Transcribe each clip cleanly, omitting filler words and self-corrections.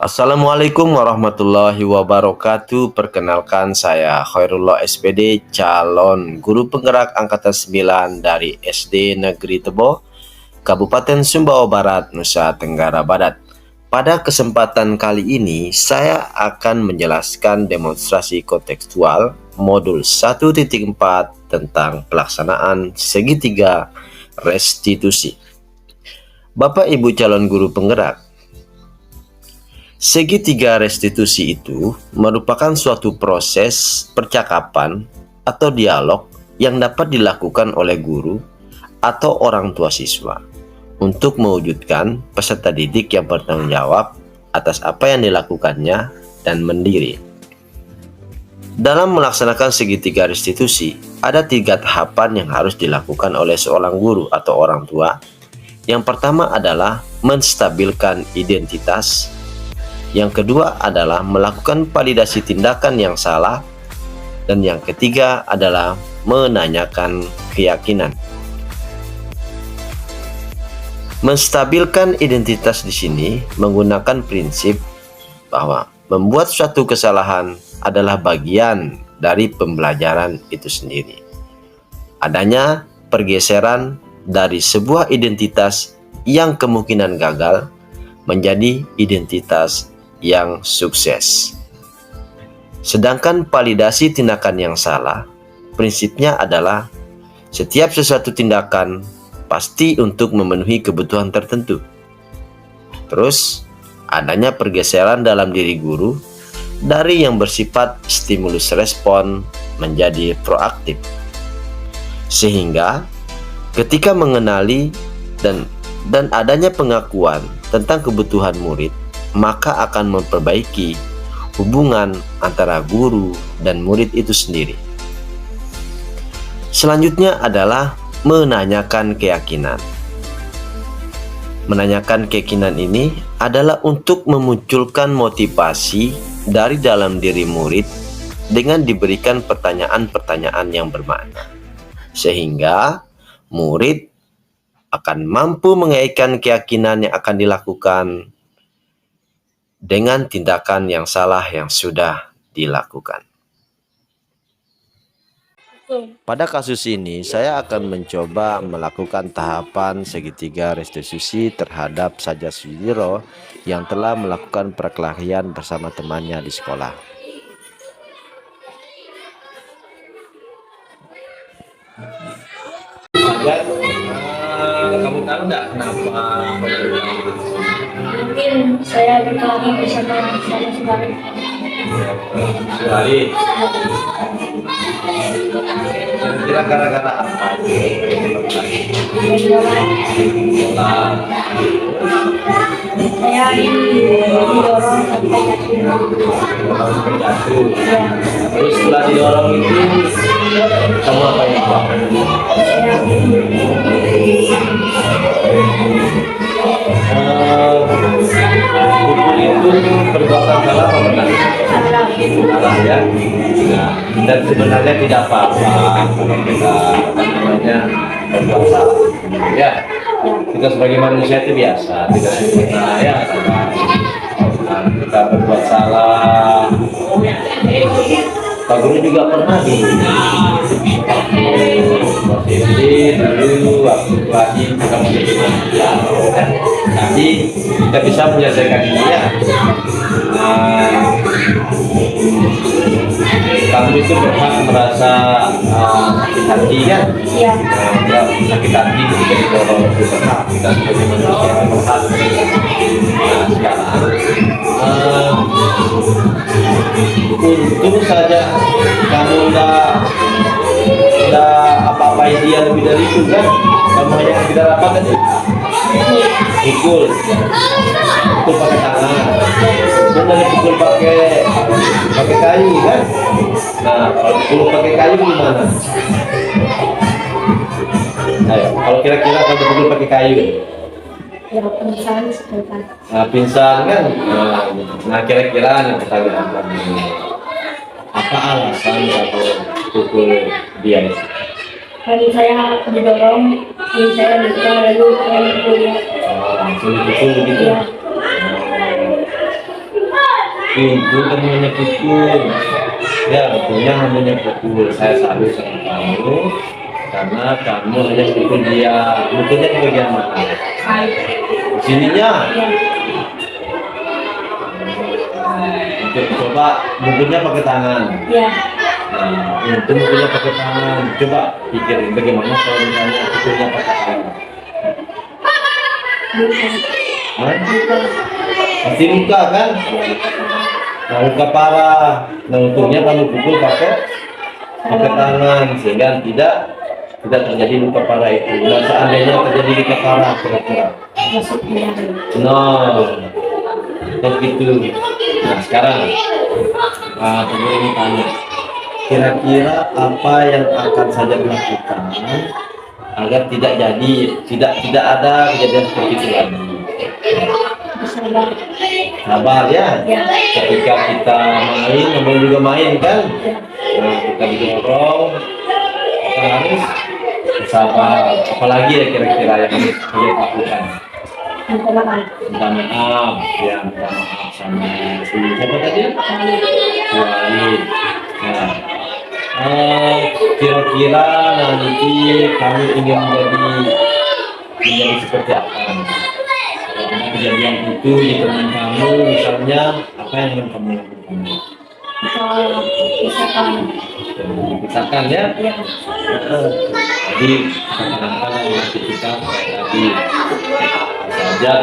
Assalamualaikum warahmatullahi wabarakatuh. Perkenalkan, saya Khairullah SPD, calon guru penggerak angkatan 9 dari SD Negeri Tebo, Kabupaten Sumbawa Barat, Nusa Tenggara Barat. Pada kesempatan kali ini, saya akan menjelaskan demonstrasi kontekstual modul 1.4 tentang pelaksanaan segitiga restitusi. Bapak Ibu calon guru penggerak, segitiga restitusi itu merupakan suatu proses percakapan atau dialog yang dapat dilakukan oleh guru atau orang tua siswa untuk mewujudkan peserta didik yang bertanggung jawab atas apa yang dilakukannya dan mandiri. Dalam melaksanakan segitiga restitusi, ada 3 tahapan yang harus dilakukan oleh seorang guru atau orang tua. Yang pertama adalah menstabilkan identitas. Yang kedua adalah melakukan validasi tindakan yang salah, dan yang ketiga adalah menanyakan keyakinan. Menstabilkan identitas di sini menggunakan prinsip bahwa membuat suatu kesalahan adalah bagian dari pembelajaran itu sendiri. Adanya pergeseran dari sebuah identitas yang kemungkinan gagal menjadi identitas yang sukses. Sedangkan validasi tindakan yang salah, prinsipnya adalah setiap sesuatu tindakan pasti untuk memenuhi kebutuhan tertentu. Terus, adanya pergeseran dalam diri guru dari yang bersifat stimulus respon menjadi proaktif. Sehingga ketika mengenali dan adanya pengakuan tentang kebutuhan murid, maka akan memperbaiki hubungan antara guru dan murid itu sendiri. Selanjutnya adalah menanyakan keyakinan. Menanyakan keyakinan ini adalah untuk memunculkan motivasi dari dalam diri murid dengan diberikan pertanyaan-pertanyaan yang bermakna, sehingga murid akan mampu mengaitkan keyakinan yang akan dilakukan dengan tindakan yang salah yang sudah dilakukan. Pada kasus ini, saya akan mencoba melakukan tahapan segitiga restitusi terhadap Sajat Sudiro yang telah melakukan perkelahian bersama temannya di sekolah. Kamu tahu nggak kenapa? Mungkin saya berkelahi bersama saya sendiri. Kira-kira gara-gara apa? Saya didorong sampai Jatuh. Terus setelah didorong itu, kamu apa yang buat? Pukul itu perbuatan salah apa benar? Salah ya. Nah, dan sebenarnya tidak apa-apa kalau kita namanya berbuat salah. Ya, kita sebagai manusia itu biasa, tidak sempurna ya. Kita berbuat salah. Pak Guru juga pernah di posisi dulu waktu lagi kita menjadi manusia, tapi kita bisa menyelesaikan ini ya. Kamu itu berhak merasa sakit hati kan? Iya. Sakit hati ketika didorong itu berhak, kita sebagai manusia itu berhak. Nah sekarang untung saja kamu udah apa-apain dia lebih dari itu kan, kamu hanya tidak apa kan? Pukul pakai tangan. Jangan dipukul pakai kayu kan? Nah, kalau pukul pakai kayu gimana? Ayo, kalau kira-kira kalau dipukul pakai kayu, Ya pingsan sebentar. nah, pingsan kan? Nah, kira-kira yang kita lihat apa alasan kalau pukul dia? Kan saya didorong, ini saya luka lalu saya pukul ya. Langsung dipukul begitu. Ya. Itu namanya pukul. Ya, betulnya namanya pukul. Saya salut sama kamu karena kamu hanya pukul dia. Pukulnya di bagian mana? Sininya. Ya. Untuk coba pukulnya pakai tangan. Ya. Nah, itu pukulnya pakai tangan. Coba pikirin bagaimana kalau misalnya pukulnya pakai tangan. Luka. Hah? Luka. Pasti luka kan? Ya, luka parah. Nah, luka parah. Nah, untungnya kamu pukul pakai tangan sehingga tidak terjadi luka parah itu. Dan seandainya terjadi luka parah kira-kira. Masuk dia. Begitu. Nah, sekarang Teguh ini tanya, kira-kira apa yang akan saja dilakukan agar tidak ada kejadian seperti itu lagi? Sabar. Sabar ya. Ya. Ketika kita main, namanya juga main kan? Ya. Nah, kita didorong, kita harus sabar. Apalagi ya kira-kira yang harus kita lakukan? Minta maaf. Minta maaf, ya minta maaf sama si siapa tadi? Wali. Nah, kira-kira nanti kamu ingin menjadi seperti apa? Kalau ada kejadian itu di teman kamu, misalnya apa yang ingin kamu lakukan? Pisahkan ya. Ya. Jadi kadang-kadang nanti kita kayak tadi saja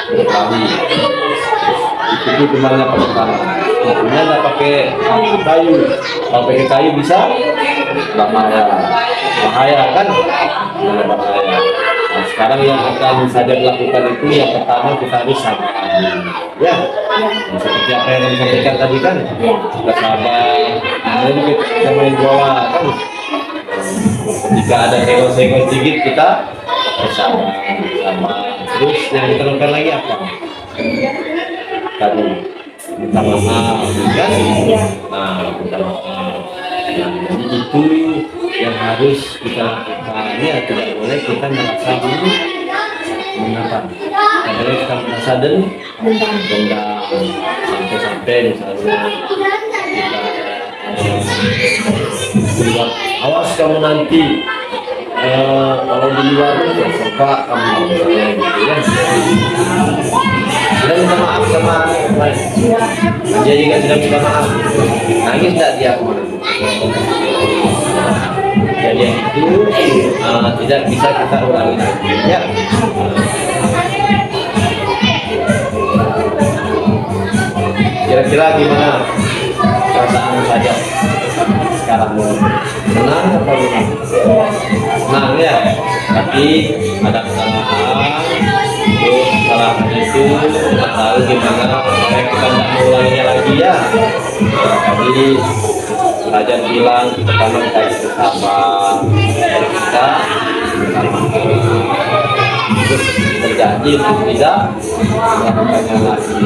berkali itu kemana pakai tangan, tentunya nggak pakai kayu. Kalau pakai kayu bisa bahaya kan? Bahaya. Nah, sekarang yang akan saja dilakukan itu yang pertama kita harus sabar ya. Nah, seperti apa yang kami sampaikan tadi kan, kita sabar. Jadi kita main bola kan, ketika ada senggol-senggol sedikit kita sabar. Terus yang kita lakukan lagi apa? Tadi minta maaf kan? Nah, minta maaf. Nah, jadi itu yang harus kita lakukan ya, tidak boleh kita merasa mengapa? Tidak boleh kita merasa dendam sampai misalnya kita buat awas kamu nanti kalau di luar itu serba kamu misalnya gitu ya. Sudah minta maaf sama dia juga sudah minta maaf. Nangis tidak dia kemarin? Kejadian itu tidak bisa kita ulangi lagi ya. Kira-kira gimana perasaanmu saja sekarang? Senang apa gimana? Senang ya, tapi ada kesalahan. Terus kesalahan itu kita tahu gimana supaya kita tidak mengulanginya lagi ya. Nah, tadi Raja bilang pertama kita harus bersabar, kita terus berjanji untuk tidak melakukannya lagi.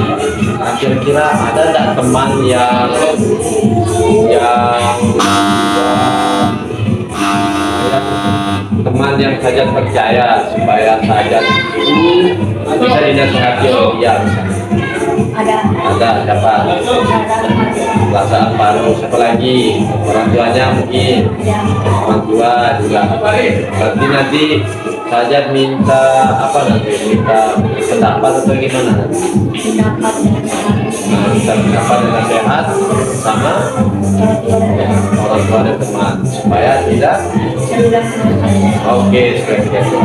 Nah, kira-kira ada tidak teman yang teman yang saja percaya supaya saja itu bisa dinasihati oleh dia misalnya? Ada siapa? Perasaan Paru, siapa lagi? Orang tuanya mungkin. Orang tua juga. Berarti nanti saja minta pendapat atau gimana? Minta pendapat dan nasihat sama orang tua dan teman supaya tidak. Oke, seperti itu.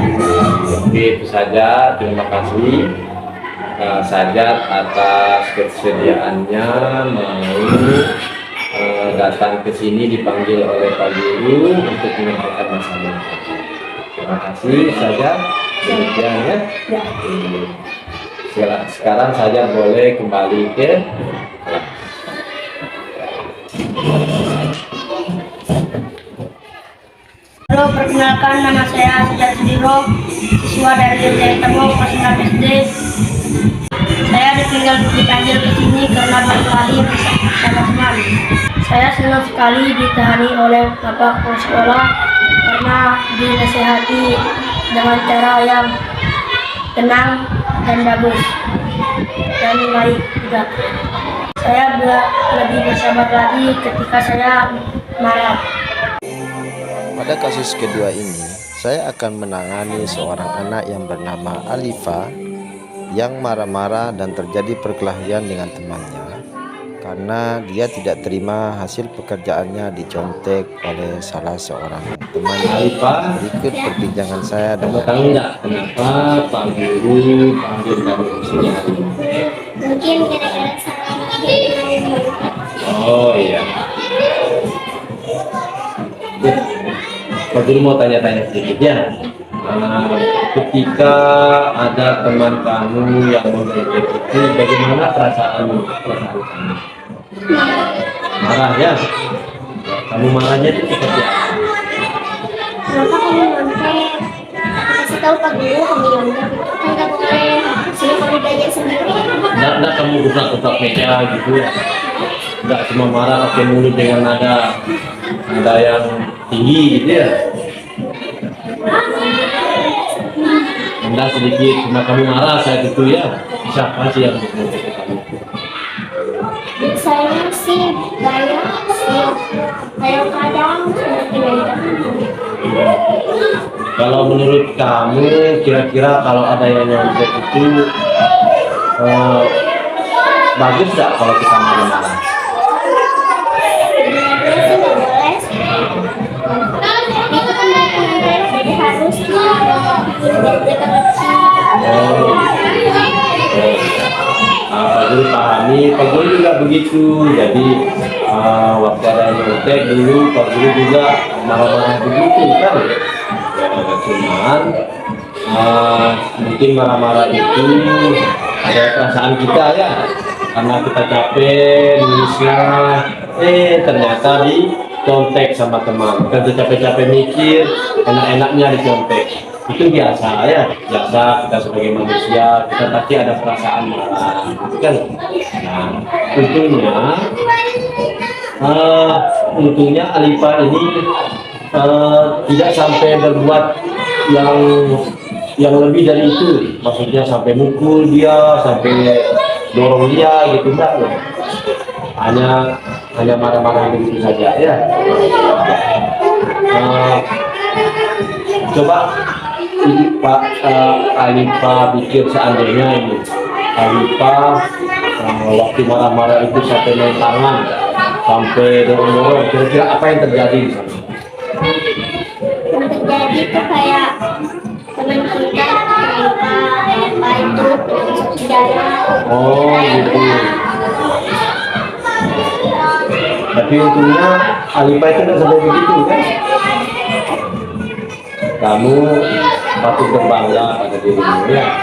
Oke, itu saja. Terima kasih Sajat atas kesediaannya mau datang ke sini dipanggil oleh Pak Guru untuk menyampaikan masalah. Terima kasih Sajat. Demikian ya. Ya. Sekarang saja boleh kembali ke Halo, perkenalkan nama saya Sujat Sudiro, siswa dari SD Temo kelas 6 SD. Saya dipanggil ke sini karena baru lahir bersama teman. Saya senang sekali ditahani oleh bapak kepala sekolah karena dinasehati dengan cara yang tenang dan bagus dan baik juga. Saya lebih bersabar lagi ketika saya marah. Pada kasus kedua ini, saya akan menangani seorang anak yang bernama Alifa yang marah-marah dan terjadi perkelahian dengan temannya karena dia tidak terima hasil pekerjaannya dicontek oleh salah seorang temannya. Alifa. Berikut perbincangan saya dengan Tahu nggak kenapa Pak Guru panggil kamu ke sini hari ini? Mungkin gara-gara salah Oh iya. Pak Guru mau tanya-tanya sedikit ya. Ketika ada teman kamu yang mengejek itu, bagaimana perasaan kamu? Marah ya? Kamu marahnya itu seperti apa? kenapa kamu nyontek? Kasih tahu Pak Guru kamu nyontek itu kan nggak boleh. Sini kamu belajar sendiri. Nggak kamu gerak-gerak meja gitu ya? Nggak cuma marah pakai mulut dengan nada yang tinggi gitu ya? Enggak sedikit, cuma kamu marah saya gitu ya? Siapa sih yang mengejek kamu? Saya sih banyak sih. Kadang-kadang seperti Kalau menurut kamu, kira-kira kalau ada yang nyontek itu bagus nggak kalau kita marah-marah? sebenarnya sih nggak boleh. Itu kan mereka nyontek, jadi harus dijaga kecil. Pak Guru pahami, Pak Guru juga begitu. Jadi waktu ada yang nyontek dulu, Pak Guru juga marah-marah begitu kan. Cuman mungkin marah-marah itu ada perasaan kita ya, karena kita capek nulisnya, ternyata dicontek sama teman. Kita capek-capek mikir, enak-enaknya dicontek. Itu biasa ya, biasa kita sebagai manusia, kita pasti ada perasaan marah, kan? Nah, untungnya Alifa ini tidak sampai berbuat yang lebih dari itu, maksudnya sampai mukul dia, sampai dorong dia gitu, enggak loh. Hanya marah-marah begitu saja ya. Coba Pak Alifa pikir seandainya ini Alifa waktu marah-marah itu sampai main tangan, sampai dorong-dorong, kira-kira apa yang terjadi di sana? Yang terjadi itu kayak teman kita apa itu saudara. Oh gitu. Tapi untungnya Alifa itu tidak sampai begitu kan? Kamu patut berbangga pada dirimu ya,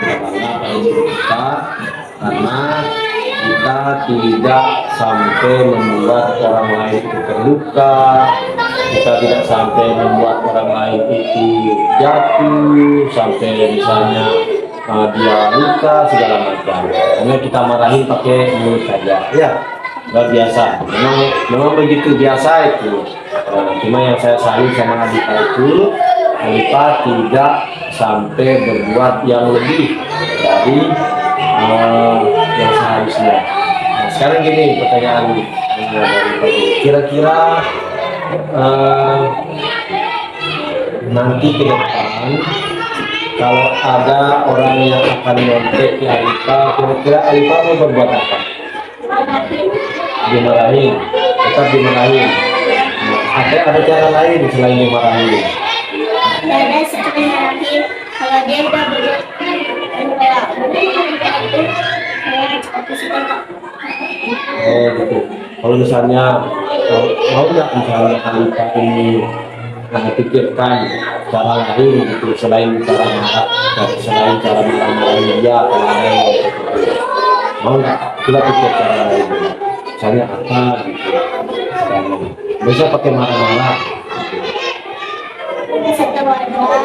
berbangga pada diri kita karena kita tidak sampai membuat orang lain itu terluka, kita tidak sampai membuat orang lain itu jatuh, sampai misalnya dia luka segala macam. Hanya kita marahin pakai mulut saja, ya luar biasa. Memang begitu biasa itu. Cuma yang saya salut sama Alifa itu, Alifa tidak sampai berbuat yang lebih dari yang seharusnya. Nah, sekarang gini pertanyaan kira-kira nanti ke depan kalau ada orang yang akan nyontek ke Alifa, kira-kira Alifa mau berbuat apa? Dimarahin, tetap dimarahin. Ada cara lain selain dimarahin? Ada seperti marahin kalau dia udah berbuat kayak itu kayak seperti itu kok. Oh gitu. Kalau misalnya mau nggak misalnya Alifa ini pikirkan cara lain gitu, selain cara marah-marahin dia atau ada yang mau nggak kita pikir cara lain, misalnya apa gitu. Bisa pakai marah-marah. Satu wadah.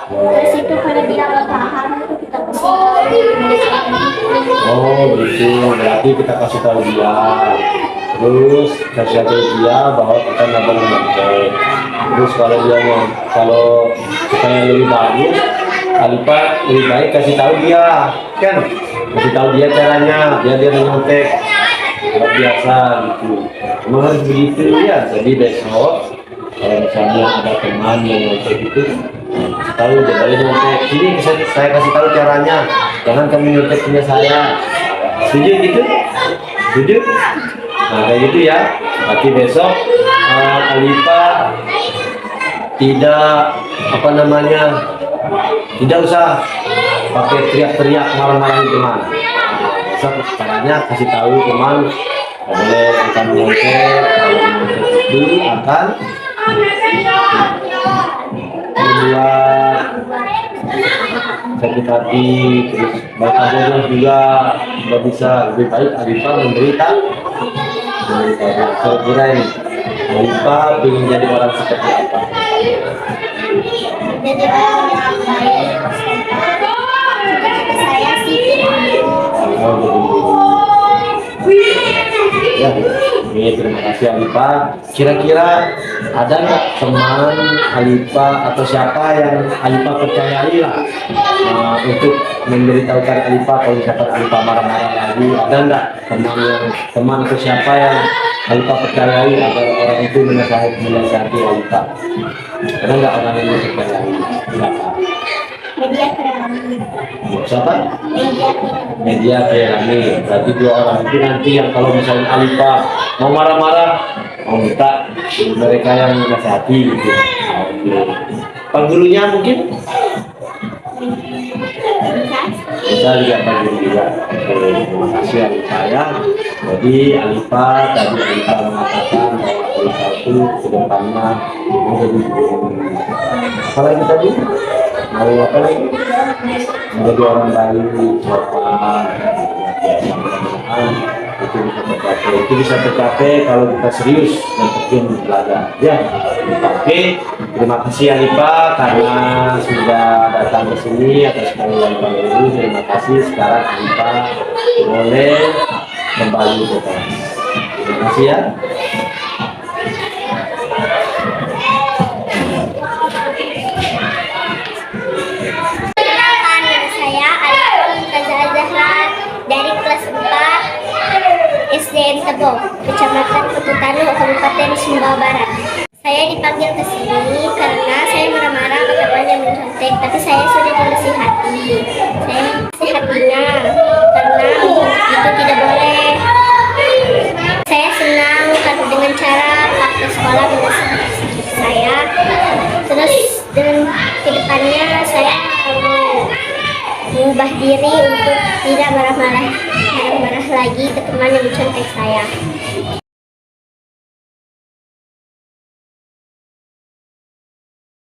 Terus itu kalau dia nggak paham itu kita kasih tahu. Oh gitu, berarti kita kasih tahu dia, terus kasih tahu dia bahwa kita nggak boleh nyontek. Terus kalau supaya lebih bagus, Alipa lebih baik kasih tahu dia, kan? Kasih tahu dia caranya, biar dia nyontek. Kalau biasa gitu, emang harus begitu ya. Jadi besok kalau misalnya ada teman yang nyontek itu, tahu dia boleh nyontek. Sini saya kasih tahu caranya, jangan kamu nyontek punya saya. Setuju gitu? Setuju? Nah kayak gitu ya. Berarti besok Alipa tidak tidak usah pakai teriak-teriak marah-marahin teman. Besok caranya kasih tahu teman boleh akan nyontek, kalau nyontek itu akan membuat sakit hati, terus baca bodoh juga nggak bisa. Lebih baik Alipa menderita. Saya kira ini Alipa ingin jadi orang seperti apa? Jadi orang yang baik. Cita-cita saya sih Oh, ya, ini terima kasih Alipa. Kira-kira ada nggak teman Alipa atau siapa yang Alipa percayai lah untuk memberitahukan Alipa kalau misalkan Alipa marah-marah lagi? Ada nggak teman atau siapa yang Alipa percayai agar orang itu menasihati Alipa? Ada nggak orang yang dipercayai? Siapa? media kerami. Siapa? Media kerami. Media Kerami. Berarti dua orang itu nanti yang kalau misalnya Alipa mau marah-marah, mau minta mereka yang menasihati gitu. Oke. Penggulunya mungkin bisa juga penggulu juga. Oke, terima kasih Alipa ya. Jadi Alipa mengatakan bahwa Alipa itu kedepannya mau jadi apa lagi tadi? Mau apa lagi? Menjadi orang baik, sopan, itu bisa tercapai kalau kita serius dan tekun belajar. Ya, oke. Terima kasih Alipa karena sudah datang ke sini atas panggilan ini. Terima kasih. Sekarang Alipa boleh kembali ke kelas. Terima kasih ya. Dari kelas 4 SDN Tebong, Kecamatan Pututanu, Kabupaten Sumbawa Barat. Saya dipanggil ke sini karena saya marah-marah ke teman yang mencontek, tapi saya sudah dinasihati. Saya nasihatinya karena mencontek itu tidak boleh. Saya senang karena dengan cara waktu sekolah menasihati saya. Terus dengan kedepannya saya mengubah diri untuk tidak marah-marah lagi ke teman yang mencontek saya.